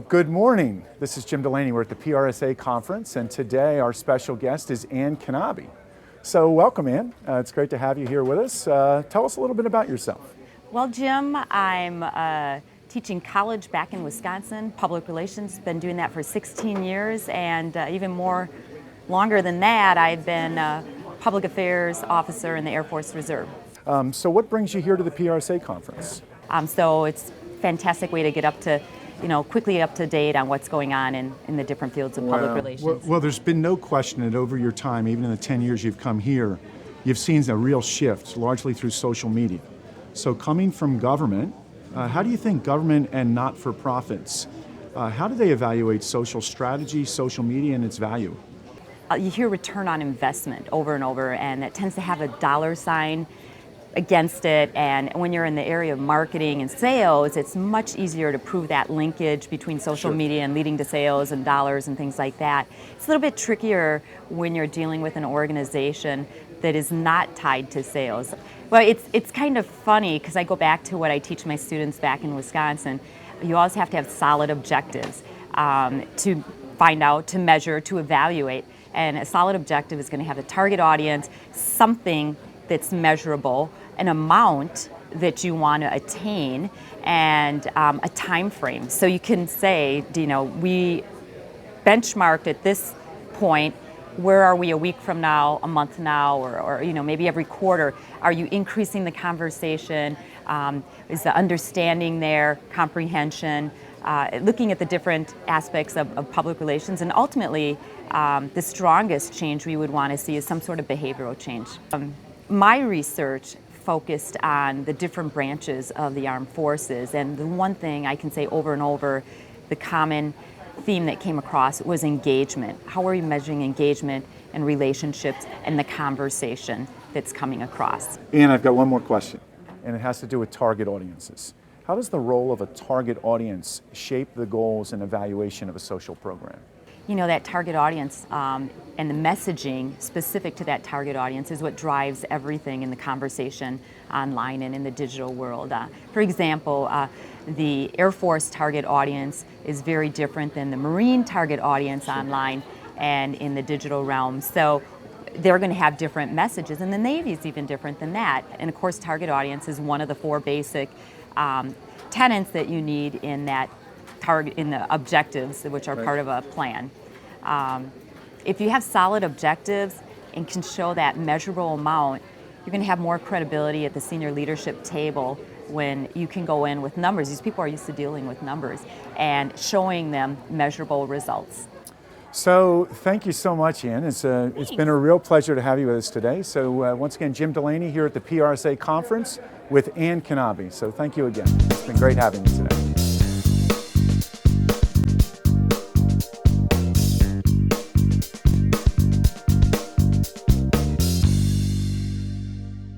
Good morning. This is Jim Delaney. We're at the PRSA conference, and today our special guest is Ann Knabe. So welcome, Ann. It's great to have you here with us. Tell us a little bit about yourself. Well, Jim, I'm teaching college back in Wisconsin, public relations. Been doing that for 16 years, and even more longer than that, I've been a public affairs officer in the Air Force Reserve. So what brings you here to the PRSA conference? So it's a fantastic way to get up to, quickly up to date on what's going on in the different fields of public relations. Well, there's been no question that over your time, even in the 10 years you've come here, you've seen a real shift, largely through social media. So coming from government, how do you think government and not-for-profits, how do they evaluate social strategy, social media, and its value? You hear return on investment over and over, and it tends to have a dollar sign against it. And when you're in the area of marketing and sales, it's much easier to prove that linkage between social media and leading to sales and dollars and things like that. It's a little bit trickier when you're dealing with an organization that is not tied to sales. Well, it's kind of funny because I go back to what I teach my students back in Wisconsin. You always have to have solid objectives to find out, to measure, to evaluate. And a solid objective is going to have a target audience, something that's measurable, an amount that you want to attain, and a time frame. So you can say, we benchmarked at this point. Where are we a week from now, a month now, or maybe every quarter? Are you increasing the conversation? Is the understanding there, comprehension? Looking at the different aspects of public relations, and ultimately, the strongest change we would want to see is some sort of behavioral change. My research focused on the different branches of the armed forces, and the one thing I can say over and over, the common theme that came across was engagement. How are we measuring engagement and relationships and the conversation that's coming across? And I've got one more question, and it has to do with target audiences. How does the role of a target audience shape the goals and evaluation of a social program? That target audience and the messaging specific to that target audience is what drives everything in the conversation online and in the digital world. For example, the Air Force target audience is very different than the Marine target audience online and in the digital realm. So they're going to have different messages, and the Navy is even different than that. And of course, target audience is one of the four basic tenets that you need in that target, in the objectives, which are part of a plan. If you have solid objectives and can show that measurable amount, you're going to have more credibility at the senior leadership table when you can go in with numbers. These people are used to dealing with numbers and showing them measurable results. So thank you so much, Ann. It's been a real pleasure to have you with us today. So once again, Jim Delaney here at the PRSA conference with Ann Knabe. So thank you again. It's been great having you today.